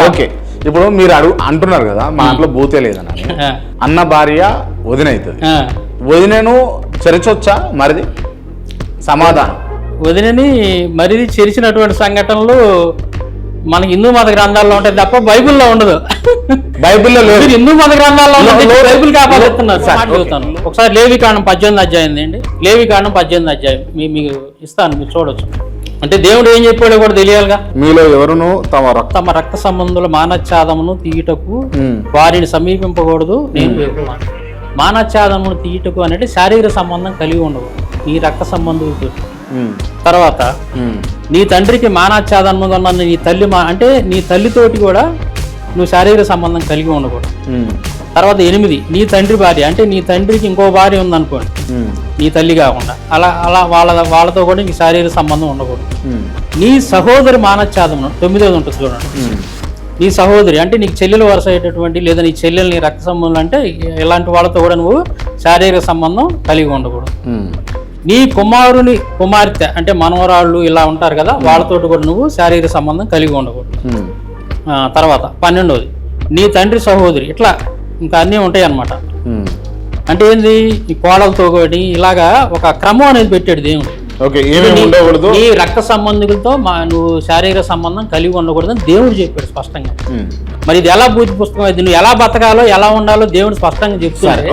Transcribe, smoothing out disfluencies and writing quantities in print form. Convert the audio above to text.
Okay, ఇప్పుడు మీరు అంటున్నారు కదా మా ఇంట్లో భూతే లేదని. అన్న భార్య వదిన అవుతుంది, వదినను చెరచొచ్చా మరిది? సమాధానం, వదినని మరిది చెరిచినటువంటి సంఘటనలు మన హిందూ మత గ్రంథాల్లో ఉంటాయి తప్ప బైబిల్లో ఉండదు. బైబిల్లో లేదు. హిందూ మత గ్రంథాల్లో బైబిల్ కాపాడుతున్నారు. ఒకసారి లేవికాండం 18 అధ్యాయం అండి. లేవికాండం 18 అధ్యాయం మీకు ఇస్తాను, మీరు చూడొచ్చు. అంటే దేవుడు ఏం చెప్పాడో కూడా తెలియాలిగా. మీలో ఎవరును తమ రక్త సంబంధుల మానచ్ఛాదమును తీయుటకు వారిని సమీపింపకూడదు. నేను మానచ్ఛాదమును తీయుటకు అనేది శారీరక సంబంధం కలిగి ఉండవు నీ రక్త సంబంధులతో. తర్వాత నీ తండ్రికి మానాచ్ఛాదనం ఉన్న నీ తల్లి అంటే నీ తల్లితోటి కూడా నువ్వు శారీరక సంబంధం కలిగి ఉండకూడదు. తర్వాత 8 నీ తండ్రి భార్య అంటే నీ తండ్రికి ఇంకో భార్య ఉందనుకోండి, నీ తల్లి కాకుండా అలా అలా వాళ్ళతో కూడా నీకు శారీరక సంబంధం ఉండకూడదు. నీ సహోదరి మానచ్ఛాదనం 9 ఉంటుంది చూడండి. నీ సహోదరి అంటే నీకు చెల్లెలు వరుస అయ్యేటటువంటి లేదా నీ చెల్లెలు నీ రక్త సంబంధం అంటే ఇలాంటి వాళ్ళతో కూడా నువ్వు శారీరక సంబంధం కలిగి ఉండకూడదు. నీ కుమారుని కుమార్తె అంటే మనవరాళ్ళు ఇలా ఉంటారు కదా, వాళ్ళతో కూడా నువ్వు శారీరక సంబంధం కలిగి ఉండకూడదు. తర్వాత 12వది నీ తండ్రి సహోదరి. ఇట్లా ఇంకా అన్నీ ఉంటాయి అన్నమాట. అంటే ఏంది, ఈ కోడలతో ఒకటి ఇలాగా ఒక క్రమం అనేది పెట్టాడు దేవుడు. నీ రక్త సంబంధికులతో నువ్వు శారీరక సంబంధం కలిగి ఉండకూడదని దేవుడు చెప్పాడు స్పష్టంగా. మరి ఇది ఎలా బూతి పుస్తకం, ఇది నువ్వు ఎలా బతకాలో ఎలా ఉండాలో దేవుడు స్పష్టంగా చెప్తున్నాడు.